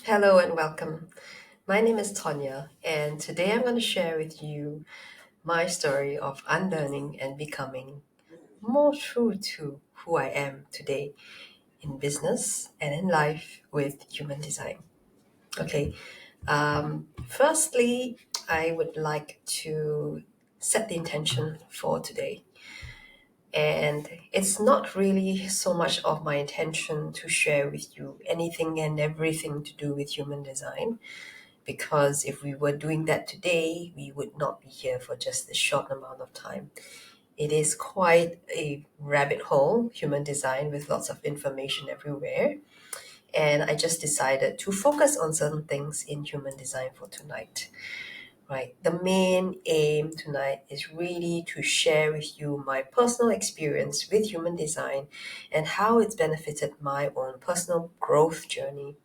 Hello and welcome. My name is Tonya, and today I'm going to share with you my story of unlearning and becoming more true to who I am today in business and in life with human design. Okay, firstly, I would like to set the intention for today. And it's not really so much of my intention to share with you anything and everything to do with human design because if we were doing that today, we would not be here for just a short amount of time. It is quite a rabbit hole, human design, with lots of information everywhere. And I just decided to focus on certain things in human design for tonight. Right. The main aim tonight is really to share with you my personal experience with human design and how it's benefited my own personal growth journey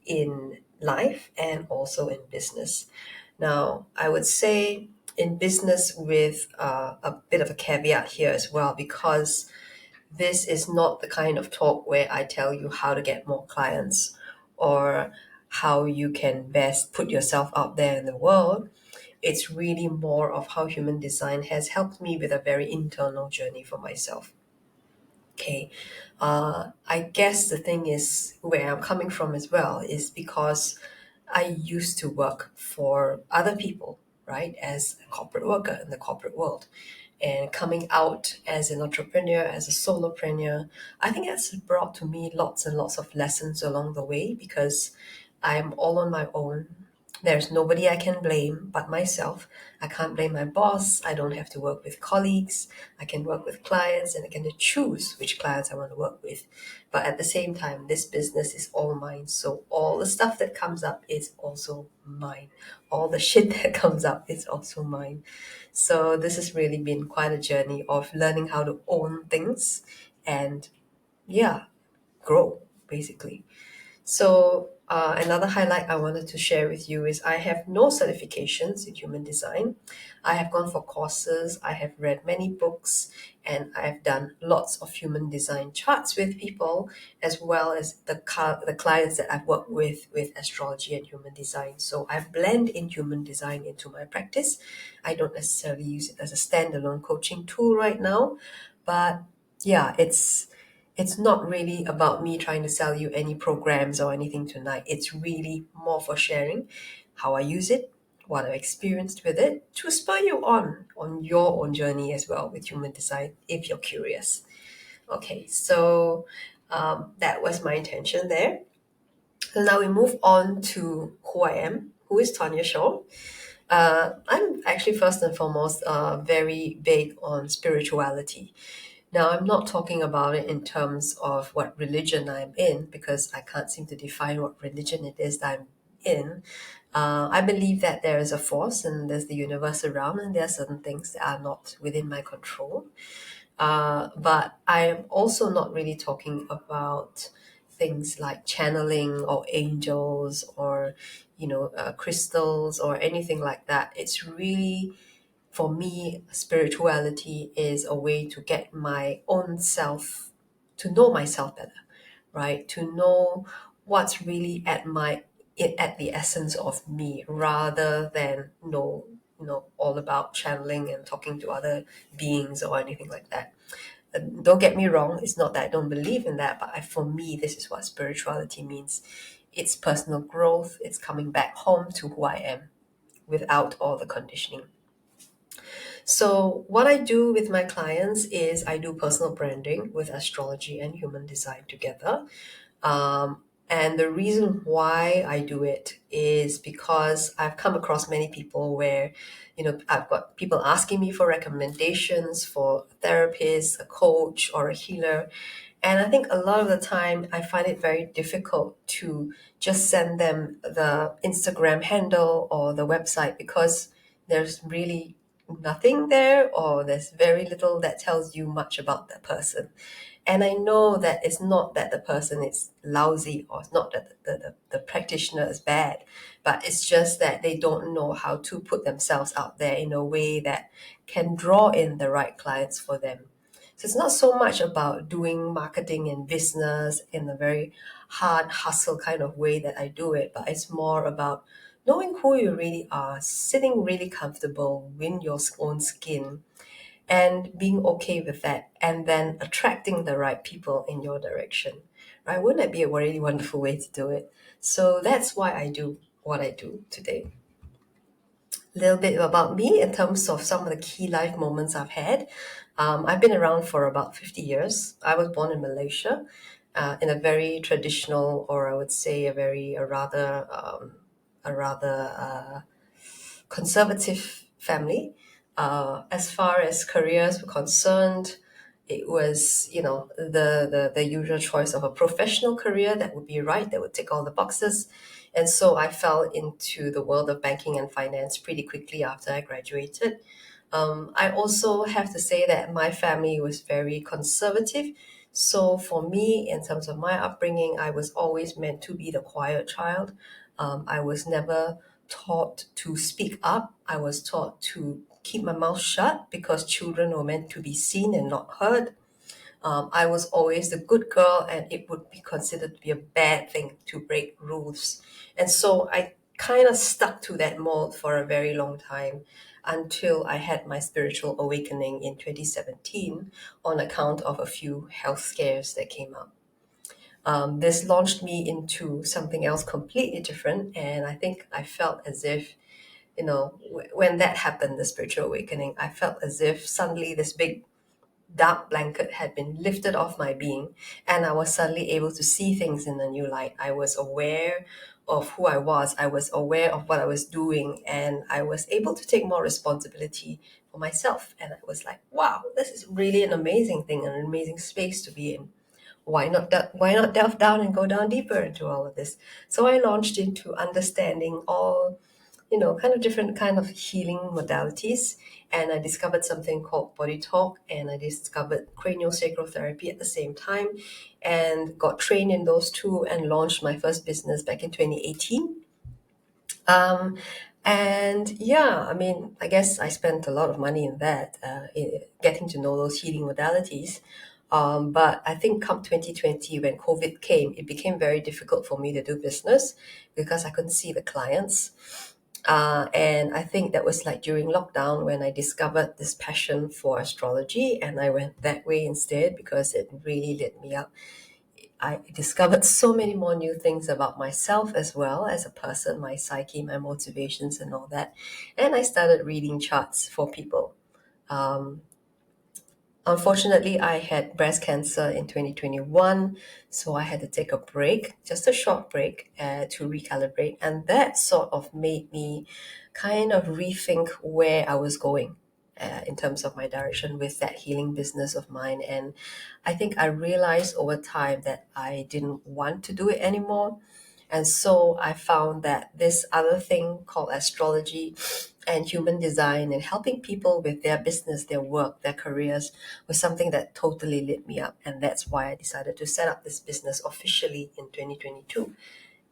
in life and also in business. Now, I would say in business with a bit of a caveat here as well, because this is not the kind of talk where I tell you how to get more clients or how you can best put yourself out there in the world. It's really more of how human design has helped me with a very internal journey for myself. Okay. I guess the thing is where I'm coming from as well is because I used to work for other people, right, as a corporate worker in the corporate world. And coming out as an entrepreneur, as a solopreneur, I think that's brought to me lots and lots of lessons along the way because I'm all on my own. There's nobody I can blame but myself. I can't blame my boss. I don't have to work with colleagues. I can work with clients and I can choose which clients I want to work with. But at the same time, this business is all mine. So all the stuff that comes up is also mine. All the shit that comes up is also mine. So this has really been quite a journey of learning how to own things and, yeah, grow basically. So, another highlight I wanted to share with you is I have no certifications in human design. I have gone for courses, I have read many books, and I have done lots of human design charts with people, as well as the clients that I've worked with astrology and human design. So I've blended in human design into my practice. I don't necessarily use it as a standalone coaching tool right now, but yeah, it's not really about me trying to sell you any programs or anything tonight. It's really more for sharing how I use it, what I've experienced with it, to spur you on your own journey as well with human design if you're curious. Okay, so that was my intention there. So now we move on to who I am. Who is Tanya Shaw? I'm actually first and foremost very big on spirituality. Now, I'm not talking about it in terms of what religion I'm in, because I can't seem to define what religion it is that I'm in. I believe that there is a force and there's the universe around, and there are certain things that are not within my control. But I am also not really talking about things like channeling or angels or, crystals or anything like that. It's really, for me, spirituality is a way to get my own self, to know myself better, right? To know what's really at the essence of me, rather than all about channeling and talking to other beings or anything like that. Don't get me wrong, it's not that I don't believe in that, but for me, this is what spirituality means. It's personal growth, it's coming back home to who I am without all the conditioning. So, what I do with my clients is I do personal branding with astrology and human design together. And the reason why I do it is because I've come across many people where, I've got people asking me for recommendations for a therapist, a coach, or a healer. And I think a lot of the time I find it very difficult to just send them the Instagram handle or the website because there's really nothing there, or there's very little that tells you much about that person. And I know that it's not that the person is lousy, or it's not that the practitioner is bad, but it's just that they don't know how to put themselves out there in a way that can draw in the right clients for them. So it's not so much about doing marketing and business in a very hard hustle kind of way that I do it, but it's more about knowing who you really are, sitting really comfortable in your own skin, and being okay with that, and then attracting the right people in your direction, right? Wouldn't that be a really wonderful way to do it? So that's why I do what I do today. A little bit about me in terms of some of the key life moments I've had. I've been around for about 50 years. I was born in Malaysia, in a very traditional, or I would say a rather conservative family. As far as careers were concerned, it was, the usual choice of a professional career that would be right, that would tick all the boxes. And so I fell into the world of banking and finance pretty quickly after I graduated. I also have to say that my family was very conservative. So for me, in terms of my upbringing, I was always meant to be the quiet child. I was never taught to speak up. I was taught to keep my mouth shut because children were meant to be seen and not heard. I was always the good girl, and it would be considered to be a bad thing to break rules. And so I kind of stuck to that mold for a very long time until I had my spiritual awakening in 2017 on account of a few health scares that came up. This launched me into something else completely different, and I think I felt as if, when that happened, the spiritual awakening, I felt as if suddenly this big dark blanket had been lifted off my being, and I was suddenly able to see things in a new light. I was aware of who I was, I was aware of what I was doing, and I was able to take more responsibility for myself. And I was like, wow, this is really an amazing thing, an amazing space to be in. Why not delve down and go down deeper into all of this? So I launched into understanding all, kind of different kind of healing modalities. And I discovered something called body talk, and I discovered craniosacral therapy at the same time, and got trained in those two and launched my first business back in 2018. um, and yeah, I mean, I guess I spent a lot of money in that, getting to know those healing modalities. But I think come 2020, when COVID came, it became very difficult for me to do business because I couldn't see the clients. And I think that was like during lockdown when I discovered this passion for astrology, and I went that way instead because it really lit me up. I discovered so many more new things about myself as well as a person, my psyche, my motivations, and all that. And I started reading charts for people. Um, Unfortunately, I had breast cancer in 2021, so I had to take a break, just a short break, to recalibrate. And that sort of made me kind of rethink where I was going, in terms of my direction with that healing business of mine. And I think I realized over time that I didn't want to do it anymore. And so I found that this other thing called astrology and human design and helping people with their business, their work, their careers was something that totally lit me up. And that's why I decided to set up this business officially in 2022.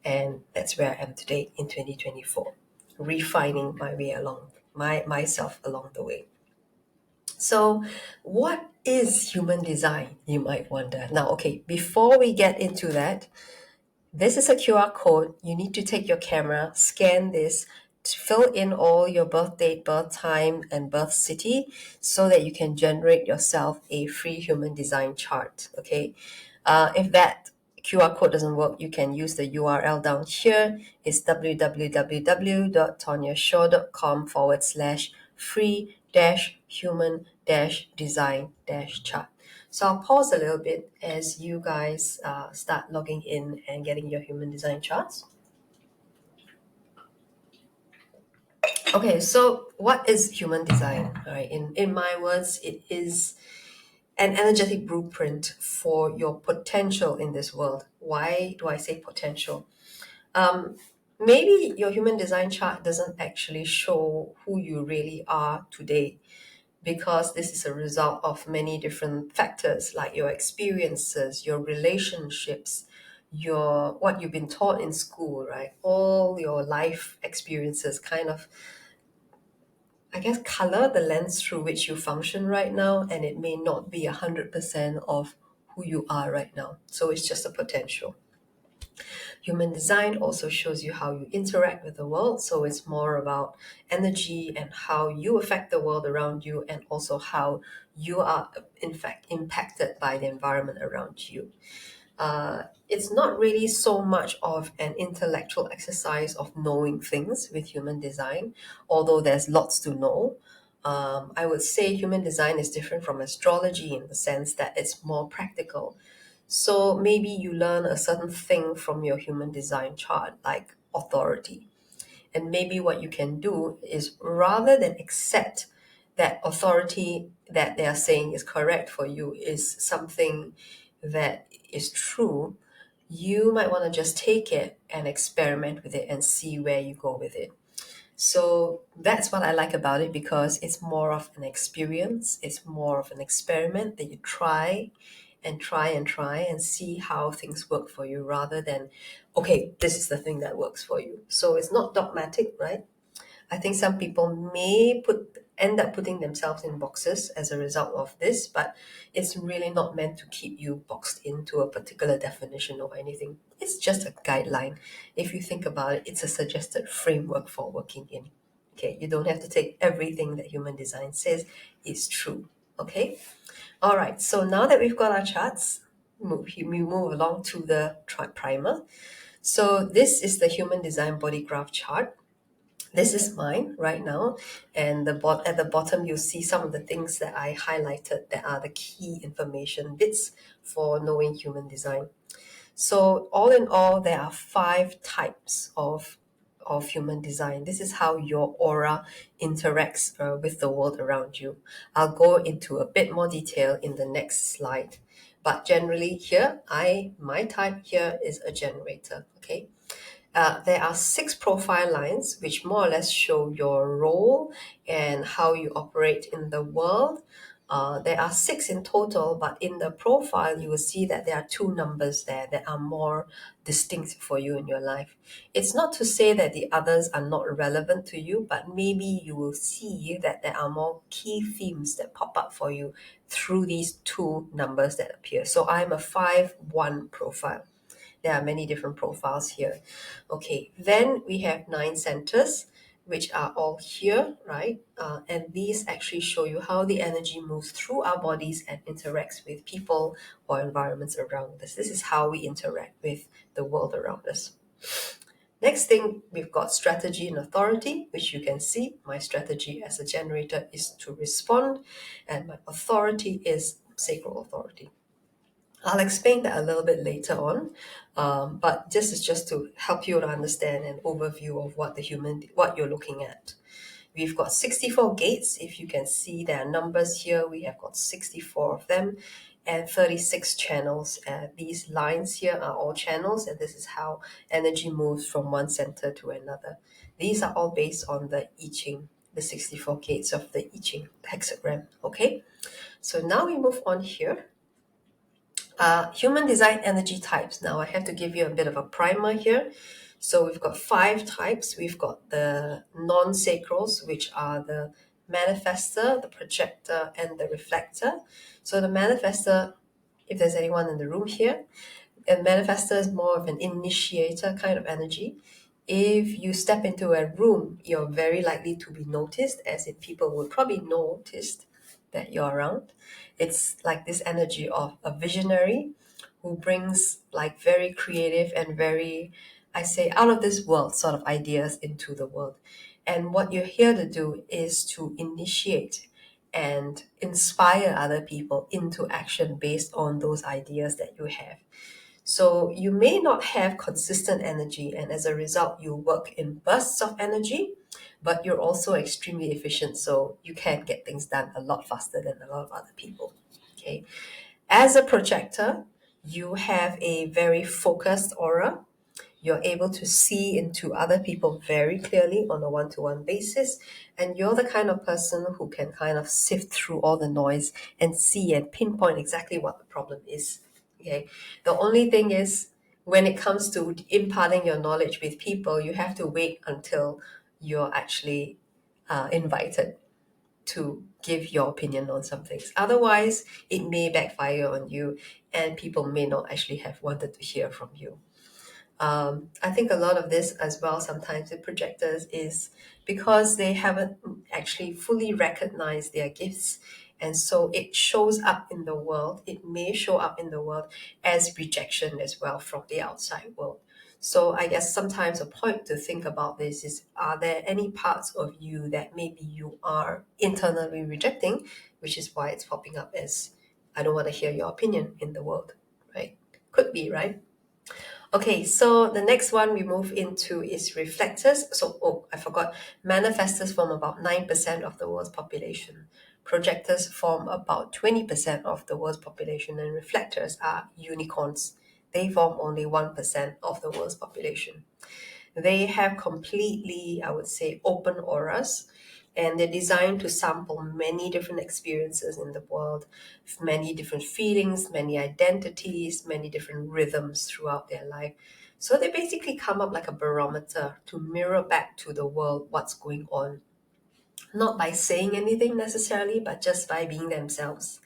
And that's where I am today in 2024, refining my way along, myself along the way. So, what is human design, you might wonder? Now, okay, before we get into that, this is a QR code. You need to take your camera, scan this, to fill in all your birth date, birth time, and birth city so that you can generate yourself a free human design chart. Okay. If that QR code doesn't work, you can use the URL down here. It's www.tonyashaw.com/free human design chart. So I'll pause a little bit as you guys start logging in and getting your human design charts. Okay, so what is human design? All right, in my words, it is an energetic blueprint for your potential in this world. Why do I say potential? Um, Maybe your human design chart doesn't actually show who you really are today, because this is a result of many different factors like your experiences, your relationships, your what you've been taught in school, right? All your life experiences kind of, I guess, color the lens through which you function right now, and it may not be 100% of who you are right now. So it's just a potential. Human design also shows you how you interact with the world. So it's more about energy and how you affect the world around you, and also how you are, in fact, impacted by the environment around you. It's not really so much of an intellectual exercise of knowing things with human design, although there's lots to know. I would say human design is different from astrology in the sense that it's more practical. So maybe you learn a certain thing from your human design chart, like authority. And maybe what you can do is, rather than accept that authority that they are saying is correct for you is something that is true, you might want to just take it and experiment with it and see where you go with it. So that's what I like about it, because it's more of an experience, it's more of an experiment that you try and try and try and see how things work for you, rather than, okay, this is the thing that works for you. So it's not dogmatic, right? I think some people may end up putting themselves in boxes as a result of this, but it's really not meant to keep you boxed into a particular definition or anything. It's just a guideline. If you think about it, it's a suggested framework for working in. Okay, you don't have to take everything that human design says is true. Okay? All right, so now that we've got our charts, we move along to the primer. So this is the human design body graph chart. This is mine right now, and at the bottom you'll see some of the things that I highlighted that are the key information bits for knowing human design. So all in all, there are 5 types of human design. This is how your aura interacts with the world around you. I'll go into a bit more detail in the next slide. But generally here, my type here is a generator, okay? There are 6 profile lines which more or less show your role and how you operate in the world. There are 6 in total, but in the profile, you will see that there are 2 numbers there that are more distinct for you in your life. It's not to say that the others are not relevant to you, but maybe you will see that there are more key themes that pop up for you through these 2 numbers that appear. So I'm a 5-1 profile. There are many different profiles here. Okay, then we have 9 centers, which are all here, right? And these actually show you how the energy moves through our bodies and interacts with people or environments around us. This is how we interact with the world around us. Next thing, we've got strategy and authority, which you can see. My strategy as a generator is to respond, and my authority is sacral authority. I'll explain that a little bit later on, but this is just to help you to understand an overview of what you're looking at. We've got 64 gates. If you can see, there are numbers here. We have got 64 of them and 36 channels. These lines here are all channels, and this is how energy moves from one center to another. These are all based on the I Ching, the 64 gates of the I Ching hexagram. Okay, so now we move on here. Human design energy types. Now I have to give you a bit of a primer here. So we've got 5 types. We've got the non-sacrals, which are the manifestor, the projector, and the reflector. So the manifestor, if there's anyone in the room here, a manifestor is more of an initiator kind of energy. If you step into a room, you're very likely to be noticed, as in people will probably notice that you're around. It's like this energy of a visionary who brings like very creative and very, I say, out of this world sort of ideas into the world. And what you're here to do is to initiate and inspire other people into action based on those ideas that you have. So you may not have consistent energy, and as a result, you work in bursts of energy, but you're also extremely efficient, so you can get things done a lot faster than a lot of other people. Okay. As a projector, you have a very focused aura. You're able to see into other people very clearly on a one-to-one basis, and you're the kind of person who can kind of sift through all the noise and see and pinpoint exactly what the problem is. Okay. The only thing is, when it comes to imparting your knowledge with people, you have to wait until you're actually invited to give your opinion on some things. Otherwise, it may backfire on you, and people may not actually have wanted to hear from you. I think a lot of this as well sometimes with projectors is because they haven't actually fully recognized their gifts. And so it shows up in the world. It may show up in the world as rejection as well from the outside world. So I guess sometimes a point to think about this is, are there any parts of you that maybe you are internally rejecting, which is why it's popping up as, I don't want to hear your opinion in the world, right? Could be, right? Okay, so the next one we move into is reflectors. So, oh, I forgot. Manifestors form about 9% of the world's population. Projectors form about 20% of the world's population, and reflectors are unicorns. They form only 1% of the world's population. They have completely, I would say, open auras, and they're designed to sample many different experiences in the world, many different feelings, many identities, many different rhythms throughout their life. So they basically come up like a barometer to mirror back to the world what's going on, not by saying anything necessarily, but just by being themselves.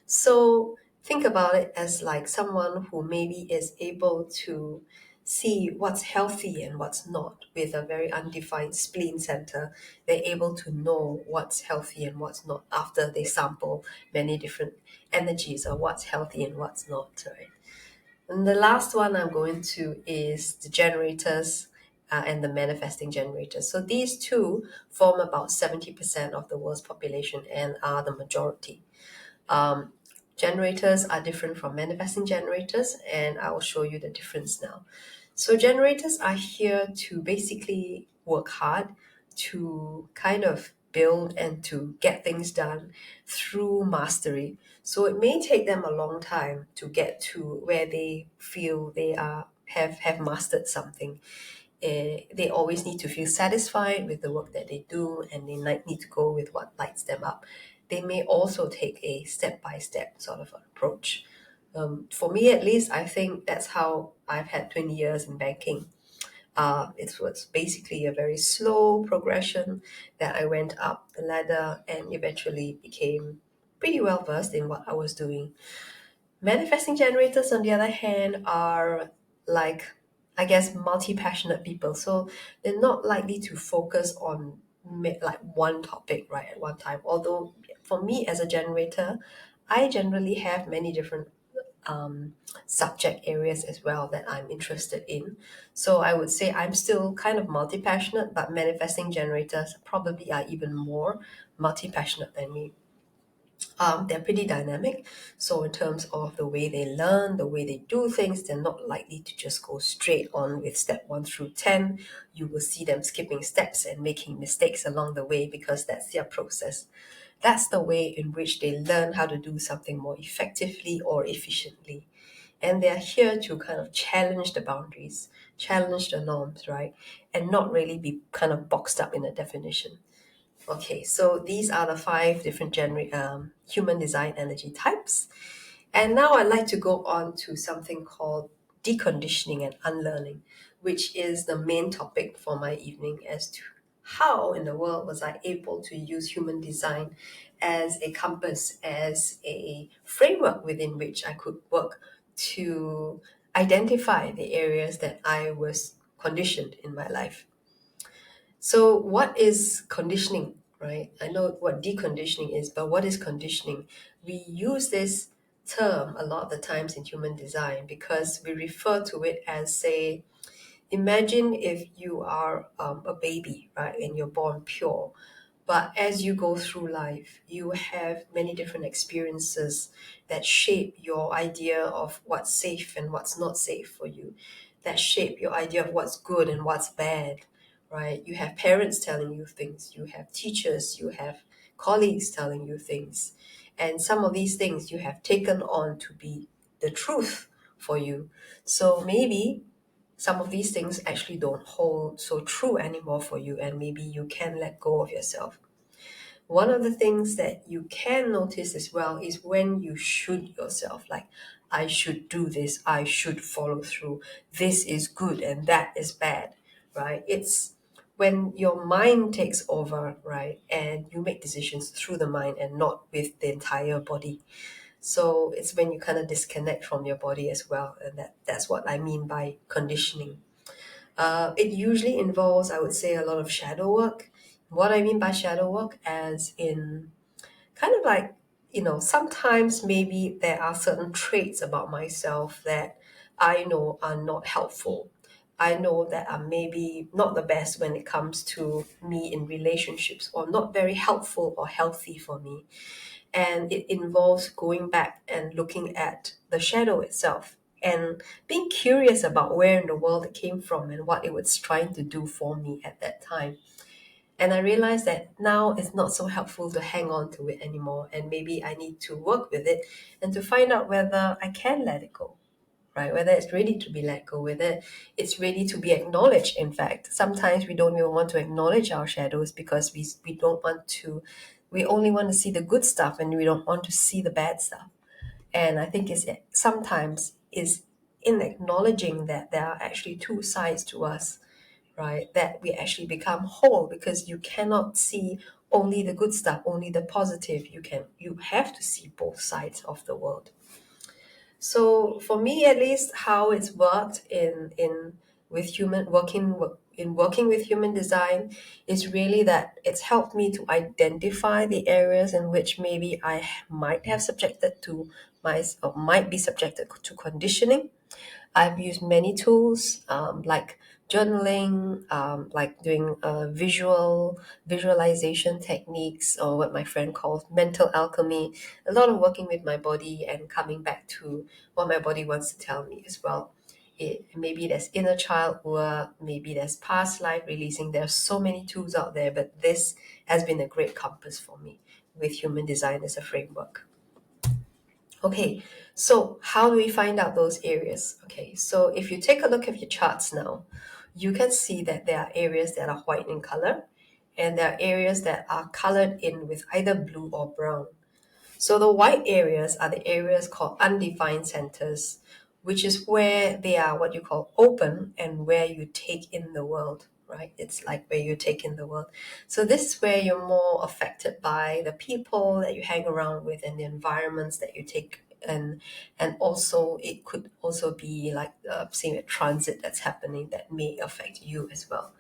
So think about it as like someone who maybe is able to see what's healthy and what's not with a very undefined spleen center. They're able to know what's healthy and what's not after they sample many different energies of what's healthy and what's not, right? And the last one I'm going to is the generators and the manifesting generators. So these two form about 70% of the world's population and are the majority. Um, Generators are different from manifesting generators, and I will show you the difference now. So, generators are here to basically work hard to kind of build and to get things done through mastery. So, it may take them a long time to get to where they feel they are have mastered something. They always need to feel satisfied with the work that they do, and they might need to go with what lights them up. They may also take a step by step sort of approach. For me, at least, I think that's how I've had 20 years in banking. It was basically a very slow progression that I went up the ladder and eventually became pretty well versed in what I was doing. Manifesting generators, on the other hand, are like, I guess, multi-passionate people. So they're not likely to focus on like one topic, right, at one time. Although for me as a generator, I generally have many different subject areas as well that I'm interested in. So I would say I'm still kind of multi-passionate, but manifesting generators probably are even more multi-passionate than me. They're pretty dynamic. So, in terms of the way they learn, the way they do things, they're not likely to just go straight on with step 1 through 10. You will see them skipping steps and making mistakes along the way because that's their process. That's the way in which they learn how to do something more effectively or efficiently. And they're here to kind of challenge the boundaries, challenge the norms, right? And not really be kind of boxed up in a definition. Okay, so these are the five different human design energy types. And now I'd like to go on to something called deconditioning and unlearning, which is the main topic for my evening as to how in the world was I able to use human design as a compass, as a framework within which I could work to identify the areas that I was conditioned in my life. So, what is conditioning, right? I know what deconditioning is, but what is conditioning? We use this term a lot of the times in human design because we refer to it as, say, imagine if you are a baby, right, and you're born pure. But as you go through life, you have many different experiences that shape your idea of what's safe and what's not safe for you, that shape your idea of what's good and what's bad, right? You have parents telling you things, you have teachers, you have colleagues telling you things. And some of these things you have taken on to be the truth for you. So maybe some of these things actually don't hold so true anymore for you, and maybe you can let go of yourself. One of the things that you can notice as well is when you should yourself, like, I should do this, I should follow through, this is good and that is bad, right? It's when your mind takes over, right, and you make decisions through the mind and not with the entire body. So it's when you kind of disconnect from your body as well. And that's what I mean by conditioning. It usually involves, I would say, a lot of shadow work. What I mean by shadow work, as in kind of like, sometimes maybe there are certain traits about myself that I know are not helpful. I know that are maybe not the best when it comes to me in relationships, or not very helpful or healthy for me. And it involves going back and looking at the shadow itself and being curious about where in the world it came from and what it was trying to do for me at that time. And I realized that now it's not so helpful to hang on to it anymore. And maybe I need to work with it and to find out whether I can let it go, right? Whether it's ready to be let go, whether it's ready to be acknowledged. In fact, sometimes we don't even want to acknowledge our shadows because we don't want to, we only want to see the good stuff and we don't want to see the bad stuff. And I think it's sometimes is in acknowledging that there are actually two sides to us, right? That we actually become whole, because you cannot see only the good stuff, only the positive. You have to see both sides of the world. So for me, at least, how it's worked in with human working in working with human design is really that it's helped me to identify the areas in which maybe I might have subjected to my or might be subjected to conditioning. I've used many tools, like journaling, like doing visualization techniques, or what my friend calls mental alchemy. A lot of working with my body and coming back to what my body wants to tell me as well. Maybe there's inner child work, maybe there's past life releasing. There's so many tools out there, but this has been a great compass for me with human design as a framework. Okay, so how do we find out those areas? Okay, so if you take a look at your charts now, you can see that there are areas that are white in color, and there are areas that are colored in with either blue or brown. So the white areas are the areas called undefined centers, which is where they are what you call open and where you take in the world, right? It's like where you take in the world. So this is where you're more affected by the people that you hang around with and the environments that you take in. And also it could also be like say a transit that's happening that may affect you as well.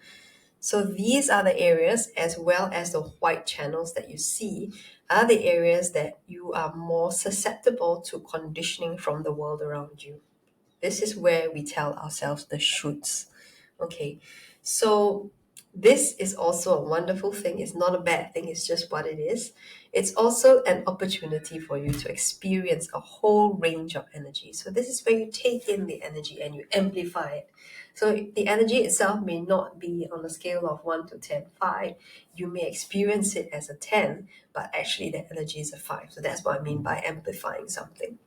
So these are the areas, as well as the white channels that you see, are the areas that you are more susceptible to conditioning from the world around you. This is where we tell ourselves the shoulds. Okay, so this is also a wonderful thing. It's not a bad thing, it's just what it is. It's also an opportunity for you to experience a whole range of energy. So this is where you take in the energy and you amplify it. So the energy itself may not be on a scale of 1 to 10, 5. You may experience it as a 10, but actually the energy is a 5. So that's what I mean by amplifying something.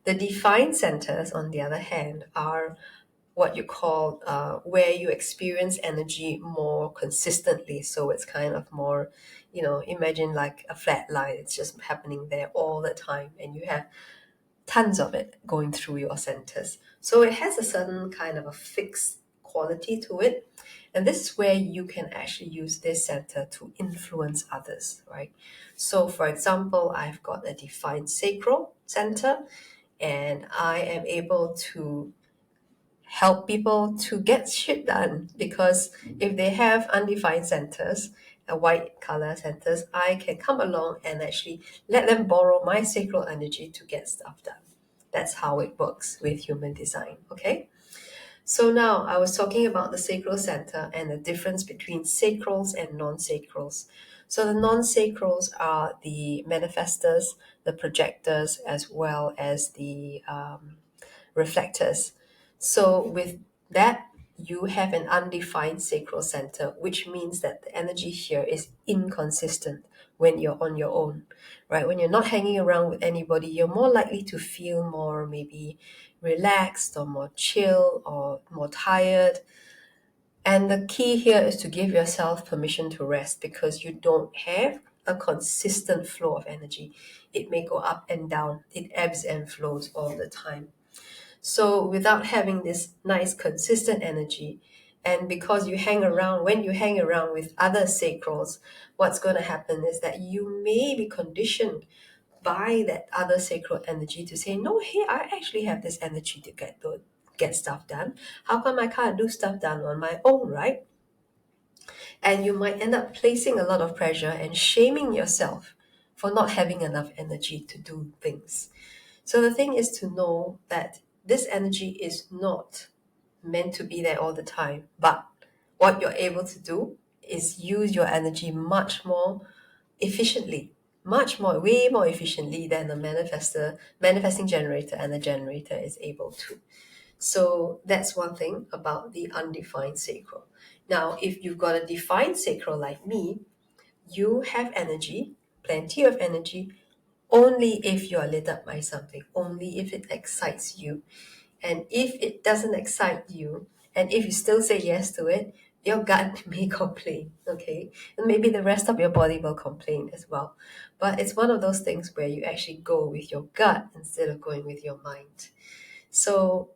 The defined centers, on the other hand, are what you call where you experience energy more consistently. So it's kind of more, imagine like a flat line. It's just happening there all the time, and you have tons of it going through your centers. So it has a certain kind of a fixed quality to it. And this is where you can actually use this center to influence others, right? So, for example, I've got a defined sacral center, and I am able to help people to get shit done, because if they have undefined centers, white color centers, I can come along and actually let them borrow my sacral energy to get stuff done. That's how it works with human design. Okay, so now I was talking about the sacral center and the difference between sacrals and non-sacrals. So the non-sacrals are the manifestors, the projectors, as well as the reflectors. So with that, you have an undefined sacral center, which means that the energy here is inconsistent when you're on your own, right? When you're not hanging around with anybody, you're more likely to feel more maybe relaxed or more chill or more tired. And the key here is to give yourself permission to rest, because you don't have a consistent flow of energy. It may go up and down, it ebbs and flows all the time. So without having this nice consistent energy, and because when you hang around with other sacrals, what's going to happen is that you may be conditioned by that other sacred energy to say, no, hey, I actually have this energy to get stuff done. How come I can't do stuff done on my own, right? And you might end up placing a lot of pressure and shaming yourself for not having enough energy to do things. So the thing is to know that this energy is not meant to be there all the time, but what you're able to do is use your energy much more efficiently, much more, way more efficiently than a manifesting generator and a generator is able to. So that's one thing about the undefined sacral. Now, if you've got a defined sacral like me, you have energy, plenty of energy, only if you are lit up by something, only if it excites you. And if it doesn't excite you, and if you still say yes to it, your gut may complain, okay? And maybe the rest of your body will complain as well. But it's one of those things where you actually go with your gut instead of going with your mind. So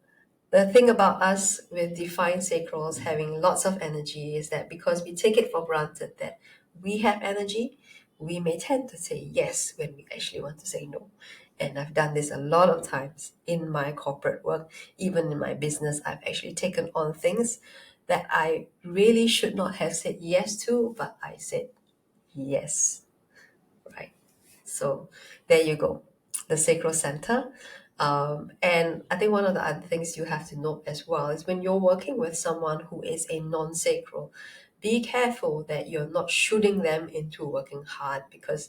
the thing about us with defined sacrals having lots of energy is that because we take it for granted that we have energy, we may tend to say yes when we actually want to say no. And I've done this a lot of times in my corporate work, even in my business. I've actually taken on things that I really should not have said yes to, but I said yes, right? So there you go, the sacral center. And I think one of the other things you have to note as well is when you're working with someone who is a non-sacral, be careful that you're not shooting them into working hard, because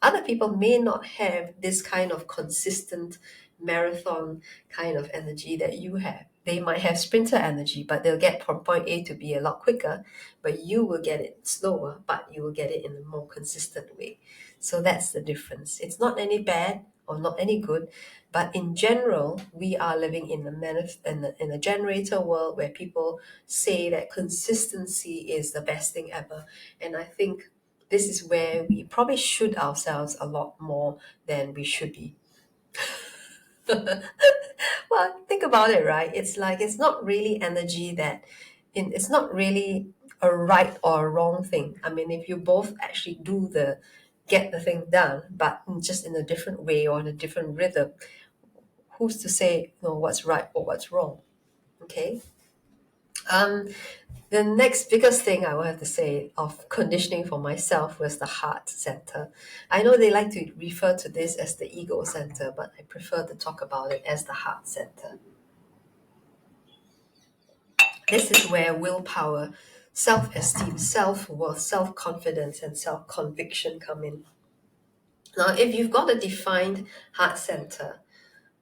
other people may not have this kind of consistent marathon kind of energy that you have. They might have sprinter energy, but they'll get from point A to B a lot quicker, but you will get it slower, but you will get it in a more consistent way. So that's the difference. It's not any bad or not any good, but in general, we are living in a generator world where people say that consistency is the best thing ever. And I think this is where we probably shoot ourselves a lot more than we should be. Well, think about it, right? It's like it's not really energy it's not really a right or a wrong thing. I mean, if you both actually get the thing done, but just in a different way or in a different rhythm, who's to say, what's right or what's wrong? Okay. Um, the next biggest thing I will have to say of conditioning for myself was the heart center. I know they like to refer to this as the ego center, but I prefer to talk about it as the heart center. This is where willpower, self-esteem, self-worth, self-confidence, and self-conviction come in. Now, if you've got a defined heart center,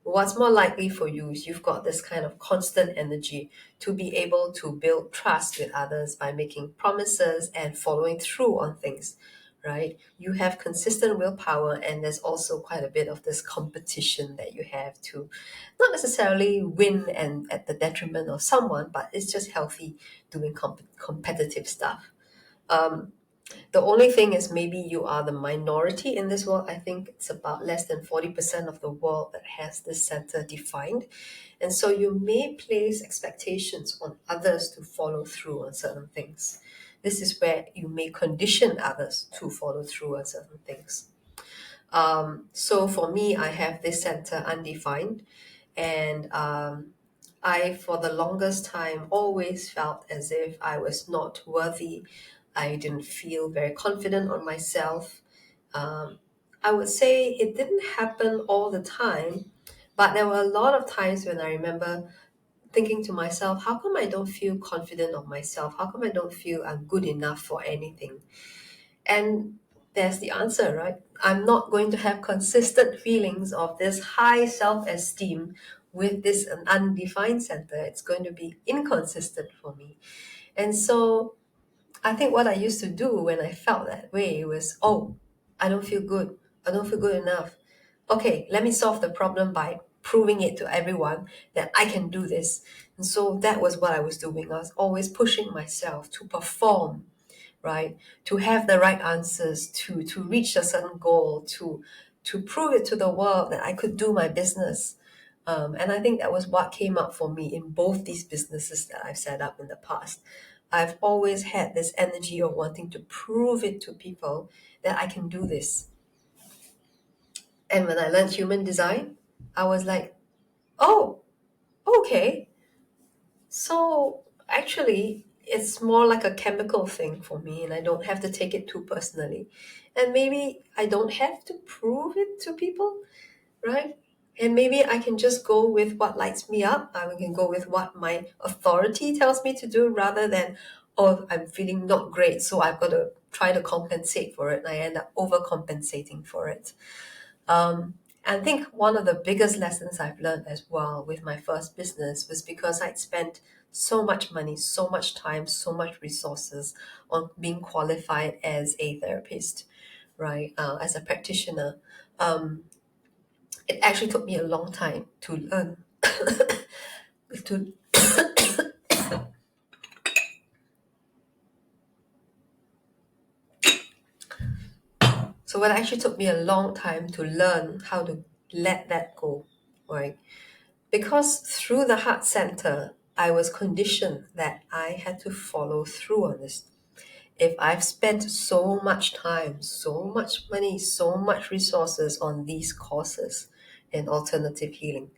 what's more likely for you is you've got this kind of constant energy to be able to build trust with others by making promises and following through on things, right? You have consistent willpower, and there's also quite a bit of this competition that you have to not necessarily win and at the detriment of someone, but it's just healthy doing competitive stuff. The only thing is maybe you are the minority in this world. I think it's about less than 40% of the world that has this center defined. And so you may place expectations on others to follow through on certain things. This is where you may condition others to follow through on certain things. So for me, I have this center undefined, and I, for the longest time, always felt as if I was not worthy. I didn't feel very confident on myself. Um, I would say it didn't happen all the time, but there were a lot of times when I remember thinking to myself, how come I don't feel confident of myself? How come I don't feel I'm good enough for anything? And there's the answer, right? I'm not going to have consistent feelings of this high self esteem with this undefined center. It's going to be inconsistent for me. And so I think what I used to do when I felt that way was, oh, I don't feel good. I don't feel good enough. Okay, let me solve the problem by proving it to everyone that I can do this. And so that was what I was doing. I was always pushing myself to perform, right? To have the right answers, to reach a certain goal, to prove it to the world that I could do my business. And I think that was what came up for me in both these businesses that I've set up in the past. I've always had this energy of wanting to prove it to people that I can do this. And when I learned human design, I was like, oh, okay. So actually, it's more like a chemical thing for me, and I don't have to take it too personally. And maybe I don't have to prove it to people, right? And maybe I can just go with what lights me up. I can go with what my authority tells me to do rather than, oh, I'm feeling not great, so I've got to try to compensate for it. And I end up overcompensating for it. I think one of the biggest lessons I've learned as well with my first business was because I'd spent so much money, so much time, so much resources on being qualified as a therapist, right? As a practitioner. It actually took me a long time to learn to so it actually took me a long time to learn how to let that go, right? Because through the heart center, I was conditioned that I had to follow through on this. If I've spent so much time, so much money, so much resources on these courses in alternative healing,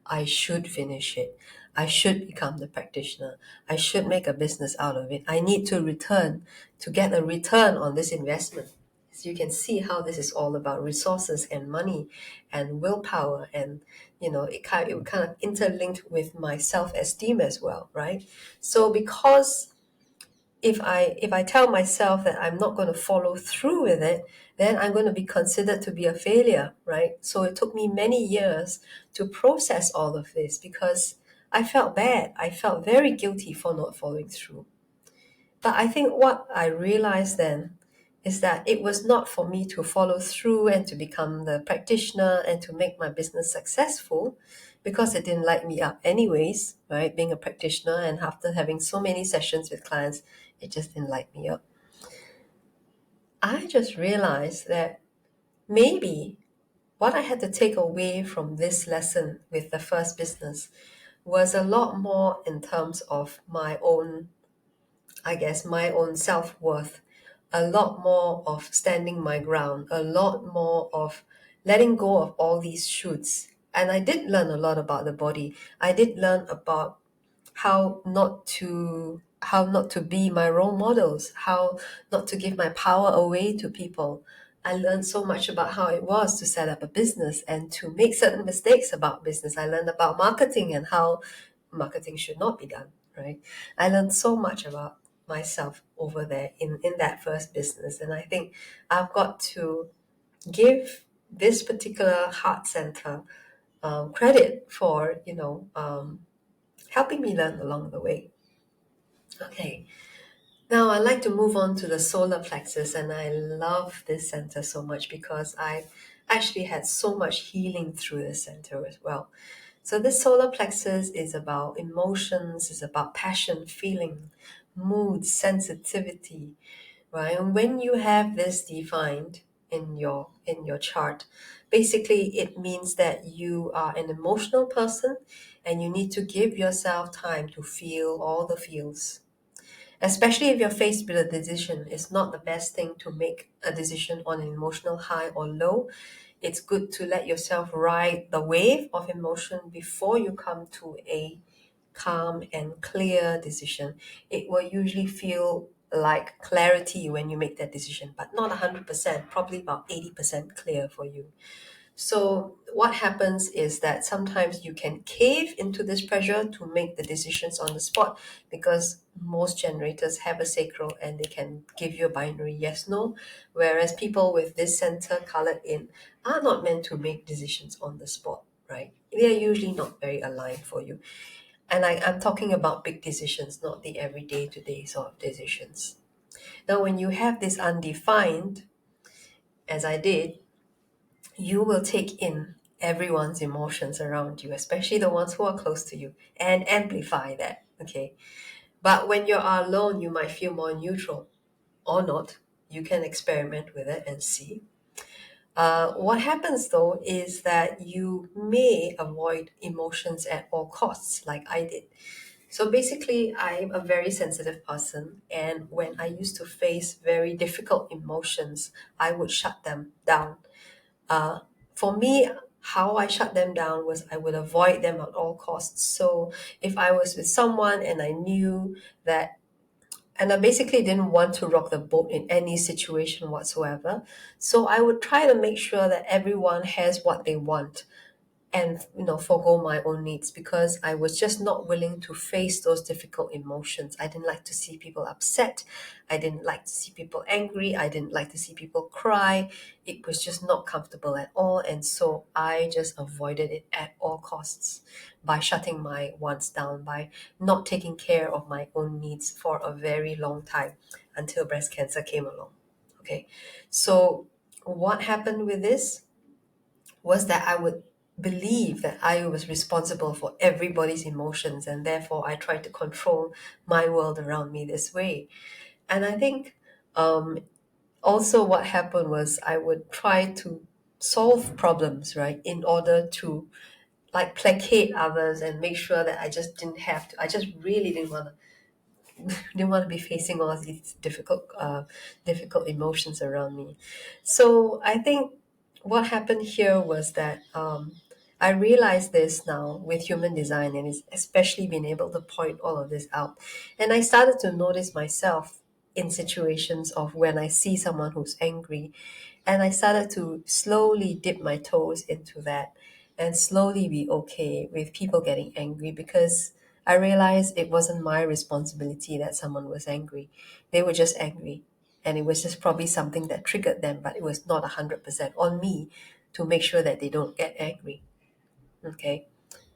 I should finish it. I should become the practitioner. I should make a business out of it. I need to get a return on this investment. So you can see how this is all about resources and money and willpower, and it kind of interlinked with my self-esteem as well, right? So because if I tell myself that I'm not going to follow through with it, then I'm going to be considered to be a failure, right? So it took me many years to process all of this because I felt bad. I felt very guilty for not following through. But I think what I realized then is that it was not for me to follow through and to become the practitioner and to make my business successful because it didn't light me up anyways, right? Being a practitioner and after having so many sessions with clients, it just didn't light me up. I just realized that maybe what I had to take away from this lesson with the first business was a lot more in terms of my own, I guess, my own self worth, a lot more of standing my ground, a lot more of letting go of all these shoots. And I did learn a lot about the body. I did learn about how not to be my role models, how not to give my power away to people. I learned so much about how it was to set up a business and to make certain mistakes about business. I learned about marketing and how marketing should not be done, right? I learned so much about myself over there in that first business. And I think I've got to give this particular heart center credit for, helping me learn along the way. Okay, now I'd like to move on to the solar plexus, and I love this center so much because I actually had so much healing through this center as well. So this solar plexus is about emotions, is about passion, feeling, mood, sensitivity, right? And when you have this defined in your chart, basically it means that you are an emotional person and you need to give yourself time to feel all the feels. Especially if you're faced with a decision, it's not the best thing to make a decision on an emotional high or low. It's good to let yourself ride the wave of emotion before you come to a calm and clear decision. It will usually feel like clarity when you make that decision, but not 100%, probably about 80% clear for you. So what happens is that sometimes you can cave into this pressure to make the decisions on the spot because most generators have a sacral and they can give you a binary yes no, whereas people with this center colored in are not meant to make decisions on the spot, right? They are usually not very aligned for you. And I'm talking about big decisions, not the everyday to day sort of decisions. Now, when you have this undefined, as I did, you will take in everyone's emotions around you, especially the ones who are close to you, and amplify that. Okay. But when you're alone, you might feel more neutral or not. You can experiment with it and see. What happens though is that you may avoid emotions at all costs, like I did. So basically, I'm a very sensitive person, and when I used to face very difficult emotions, I would shut them down. Uh, for me, how I shut them down was I would avoid them at all costs. So if I was with someone and I knew that, and I basically didn't want to rock the boat in any situation whatsoever, so I would try to make sure that everyone has what they want and forgo my own needs, because I was just not willing to face those difficult emotions. I didn't like to see people upset. I didn't like to see people angry. I didn't like to see people cry. It was just not comfortable at all, and so I just avoided it at all costs by shutting my wants down, by not taking care of my own needs for a very long time until breast cancer came along. Okay, so what happened with this was that I would believe that I was responsible for everybody's emotions, and therefore I tried to control my world around me this way. And I think um, also what happened was I would try to solve problems, right, in order to like placate others and make sure that I just didn't have to, I just really didn't want to be facing all these difficult emotions around me. So I think what happened here was that I realized this now with human design, and it's especially being able to point all of this out. And I started to notice myself in situations of when I see someone who's angry, and I started to slowly dip my toes into that and slowly be okay with people getting angry, because I realized it wasn't my responsibility that someone was angry. They were just angry. And it was just probably something that triggered them, but it was not 100% on me to make sure that they don't get angry. Okay.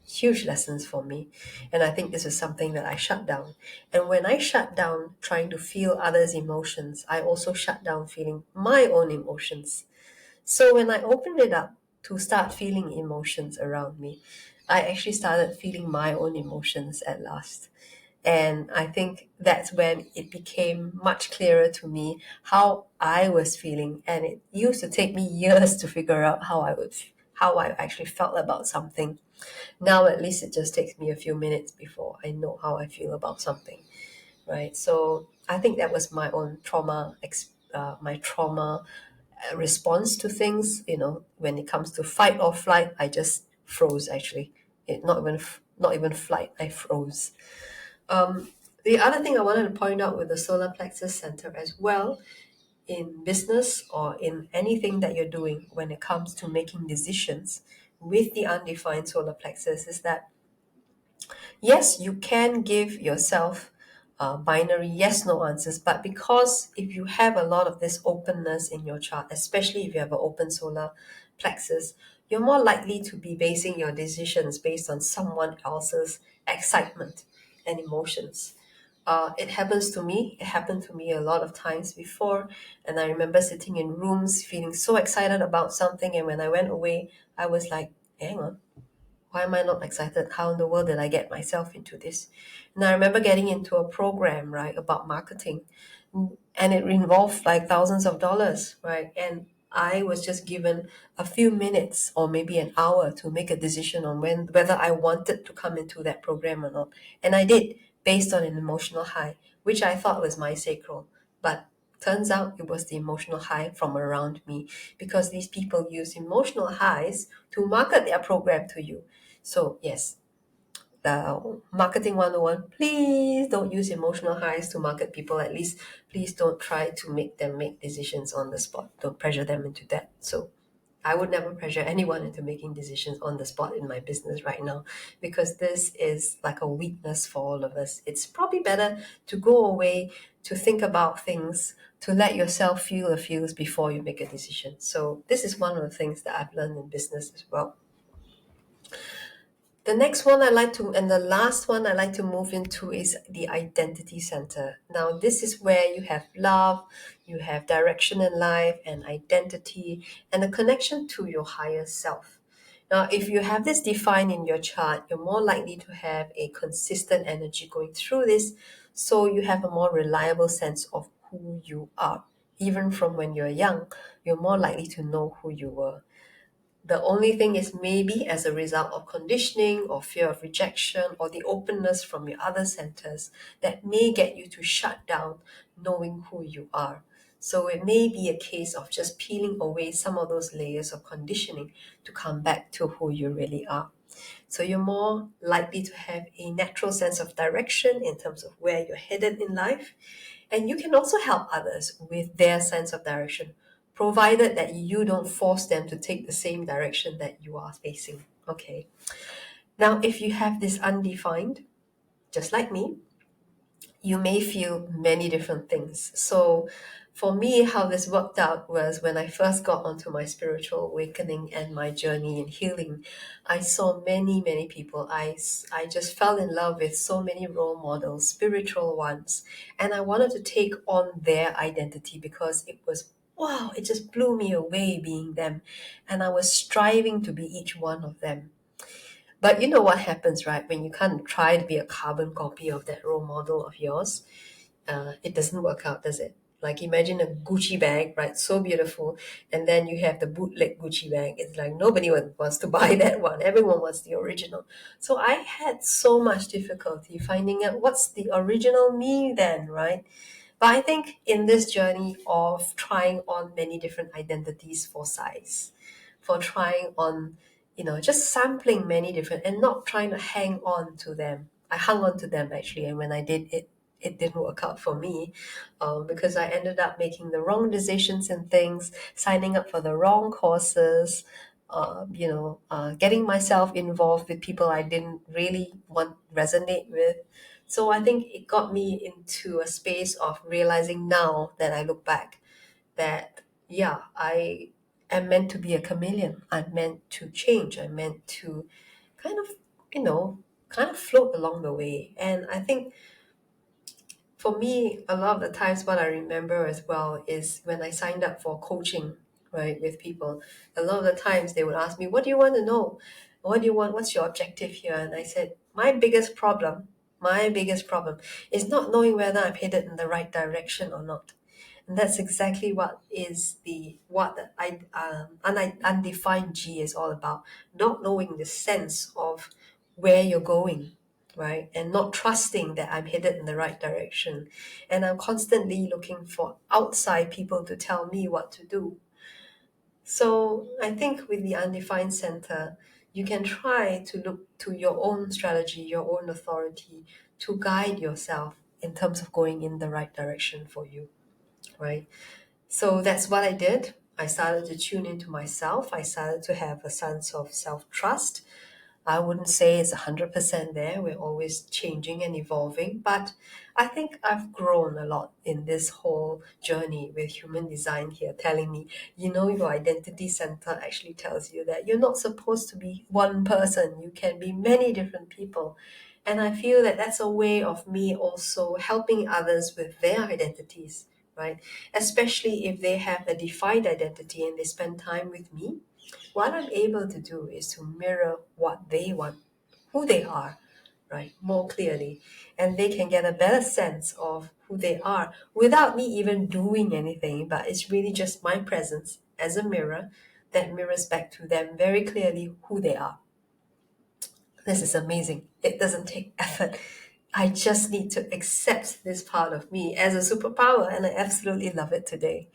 Huge lessons for me. And I think this is something that I shut down. And when I shut down trying to feel others' emotions, I also shut down feeling my own emotions. So when I opened it up to start feeling emotions around me, I actually started feeling my own emotions at last. And I think that's when it became much clearer to me how I was feeling. And it used to take me years to figure out how I actually felt about something. Now at least it just takes me a few minutes before I know how I feel about something, right? So I think that was my own my trauma response to things. When it comes to fight or flight, I just froze. Actually, not even flight. I froze. The other thing I wanted to point out with the solar plexus center as well, in business or in anything that you're doing when it comes to making decisions with the undefined solar plexus, is that yes, you can give yourself binary yes no answers, but because if you have a lot of this openness in your chart, especially if you have an open solar plexus, you're more likely to be basing your decisions based on someone else's excitement and emotions. It happens to me. It happened to me a lot of times before. And I remember sitting in rooms feeling so excited about something. And when I went away, I was like, hang on, why am I not excited? How in the world did I get myself into this? And I remember getting into a program, right, about marketing, and it involved like thousands of dollars, right? And I was just given a few minutes or maybe an hour to make a decision on whether I wanted to come into that program or not. And I did, based on an emotional high, which I thought was my sacral. But turns out it was the emotional high from around me, because these people use emotional highs to market their program to you. So, yes, the marketing 101, please don't use emotional highs to market people. At least, please don't try to make them make decisions on the spot. Don't pressure them into that. So, I would never pressure anyone into making decisions on the spot in my business right now, because this is like a weakness for all of us. It's probably better to go away, to think about things, to let yourself feel the feels before you make a decision. So, this is one of the things that I've learned in business as well. The next one and the last one I like to move into is the identity center. Now, this is where you have love, you have direction in life and identity, and a connection to your higher self. Now, if you have this defined in your chart, you're more likely to have a consistent energy going through this, so you have a more reliable sense of who you are. Even from when you're young, you're more likely to know who you were. The only thing is, maybe as a result of conditioning or fear of rejection or the openness from your other centers, that may get you to shut down knowing who you are. So it may be a case of just peeling away some of those layers of conditioning to come back to who you really are. So you're more likely to have a natural sense of direction in terms of where you're headed in life. And you can also help others with their sense of direction, provided that you don't force them to take the same direction that you are facing. Okay. Now, if you have this undefined, just like me, you may feel many different things. So, for me, how this worked out was when I first got onto my spiritual awakening and my journey in healing, I saw many, many people. I just fell in love with so many role models, spiritual ones, and I wanted to take on their identity because it was wow, it just blew me away being them. And I was striving to be each one of them. But you know what happens, right? When you can't try to be a carbon copy of that role model of yours, it doesn't work out, does it? Like imagine a Gucci bag, right? So beautiful. And then you have the bootleg Gucci bag. It's like nobody wants to buy that one. Everyone wants the original. So I had so much difficulty finding out what's the original me then, right? But I think in this journey of trying on many different identities for size, for trying on, just sampling many different and not trying to hang on to them. I hung on to them actually, and when I did it, it didn't work out for me because I ended up making the wrong decisions and things, signing up for the wrong courses, getting myself involved with people I didn't really want resonate with. So I think it got me into a space of realizing now that I look back that, yeah, I am meant to be a chameleon. I'm meant to change. I'm meant to kind of, you know, kind of float along the way. And I think for me, a lot of the times, what I remember as well is when I signed up for coaching, right, with people, a lot of the times they would ask me, what do you want to know? What do you want? What's your objective here? And I said, my biggest problem is not knowing whether I'm headed in the right direction or not. And that's exactly what the undefined G is all about. Not knowing the sense of where you're going, right? And not trusting that I'm headed in the right direction. And I'm constantly looking for outside people to tell me what to do. So I think with the undefined center, you can try to look to your own strategy, your own authority to guide yourself in terms of going in the right direction for you, right? So that's what I did. I started to tune into myself. I started to have a sense of self trust. I wouldn't say it's 100% there. We're always changing and evolving, but I think I've grown a lot in this whole journey with human design here, telling me, your identity center actually tells you that you're not supposed to be one person. You can be many different people. And I feel that that's a way of me also helping others with their identities, right? Especially if they have a defined identity and they spend time with me, what I'm able to do is to mirror what they want, who they are, right, more clearly. And they can get a better sense of who they are without me even doing anything. But it's really just my presence as a mirror that mirrors back to them very clearly who they are. This is amazing. It doesn't take effort. I just need to accept this part of me as a superpower, and I absolutely love it today.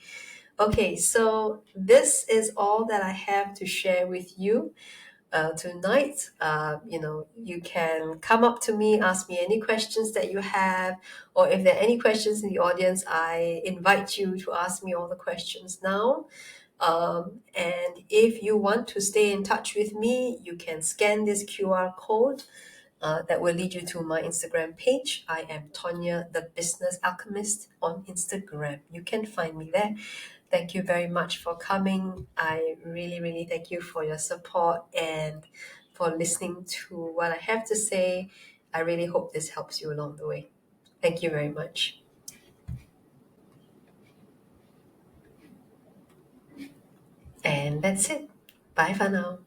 Okay, so this is all that I have to share with you tonight. You can come up to me, ask me any questions that you have, or if there are any questions in the audience, I invite you to ask me all the questions now. And if you want to stay in touch with me, you can scan this QR code that will lead you to my Instagram page. I am Tonya, the Business Alchemist on Instagram. You can find me there. Thank you very much for coming. I really, really thank you for your support and for listening to what I have to say. I really hope this helps you along the way. Thank you very much. And that's it. Bye for now.